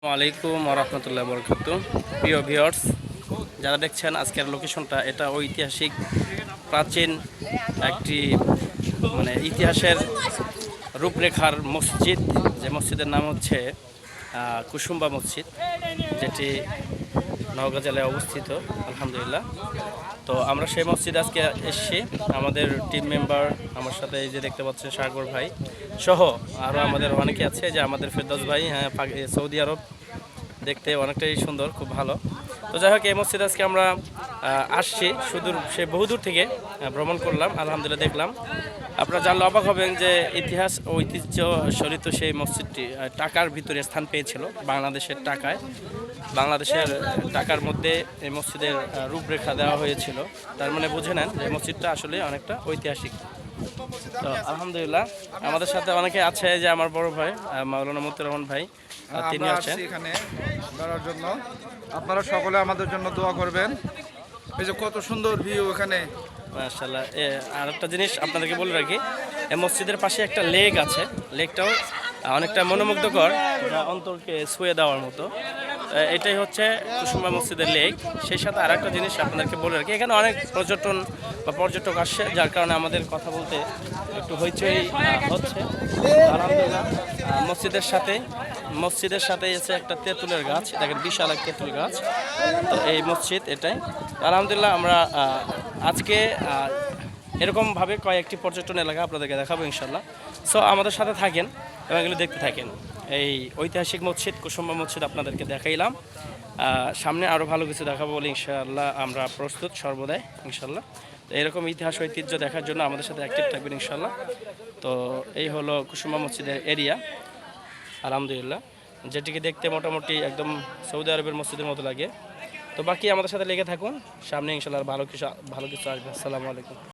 আসসালামু আলাইকুম ওয়া বরকাতুহু। প্রিয় ভিউয়ার্স, যারা দেখছেন আজকের লোকেশনটা, এটা ঐতিহাসিক প্রাচীন একটি ইতিহাসের রূপরেখার মসজিদ। যে মসজিদের নাম হচ্ছে কুসুম্বা মসজিদ, যেটি নওগাঁ জেলায় অবস্থিত। আলহামদুলিল্লাহ, তো আমরা সেই মসজিদে আজকে এসেছি। আমাদের টিম মেম্বার আমার সাথে, এই যে দেখতে পাচ্ছেন সাগর ভাই সহ আরও আমাদের অনেকে আছে, যে আমাদের ফেরদৌস ভাই, হ্যাঁ, সৌদি আরব, দেখতে অনেকটাই সুন্দর, খুব ভালো। তো যাই হোক, এই মসজিদে আজকে আমরা আসছি সে বহুদূর থেকে ভ্রমণ করলাম। আলহামদুলিল্লাহ, দেখলাম। আপনারা জানলে অবাক হবেন যে ইতিহাস ও ঐতিহ্য সরিত সেই মসজিদটি টাকার ভিতরে স্থান পেয়েছিল। বাংলাদেশের টাকার মধ্যে এই মসজিদের রূপরেখা দেওয়া হয়েছিল। তার মানে বুঝে নেন যে মসজিদটা আসলে অনেকটা ঐতিহাসিক। তো আলহামদুলিল্লাহ, আমাদের সাথে অনেকে আছে, যে আমার বড় ভাই মাওলানা মতিউর রহমান ভাই, তিনি আছেন এখানে ধরার জন্য। আপনারা সকলে আমাদের জন্য দোয়া করবেন। এই যে কত সুন্দর ভিউ এখানে, মাশাআল্লাহ। আর একটা জিনিস আপনাদেরকে বলে রাখি, এই মসজিদের পাশে একটা লেক আছে। লেকটাও অনেকটা মনোমুগ্ধকর, যা অন্তরকে ছুঁয়ে দেওয়ার মতো। এটাই হচ্ছে কুসুম্বা মসজিদের লেক। সেই সাথে আর একটা জিনিস আপনাদেরকে বলে রাখি, এখানে অনেক পর্যটক আসছে, যার কারণে আমাদের কথা বলতে একটু হইচই হচ্ছে। আলহামদুলিল্লাহ, মসজিদের সাথে এসে একটা তেঁতুলের গাছ, দেখেন, বিশাল এক তেঁতুল গাছ। তো এই মসজিদ এটাই। আলহামদুলিল্লাহ, আমরা আজকে এরকমভাবে কয়েকটি পর্যটন এলাকা আপনাদেরকে দেখাবো ইনশাল্লাহ। সো আমাদের সাথে থাকেন এবং এগুলো দেখতে থাকেন। এই ঐতিহাসিক মসজিদ, কুসুম্বা মসজিদ আপনাদেরকে দেখাইলাম। সামনে আরও ভালো কিছু দেখাবো বলে ইনশাআল্লাহ আমরা প্রস্তুত সর্বদাই ইনশাল্লাহ। তো এরকম ইতিহাস ঐতিহ্য দেখার জন্য আমাদের সাথে অ্যাক্টিভ থাকবেন ইনশাল্লাহ। তো এই হলো কুসুম্বা মসজিদের এরিয়া। আলহামদুলিল্লাহ, যেটিকে দেখতে মোটামুটি একদম সৌদি আরবের মসজিদের মতো লাগে। তো বাকি আমাদের সাথে লেগে থাকুন, সামনে ইনশাল্লাহ ভালো কিছু আসবে। আসসালামু আলাইকুম।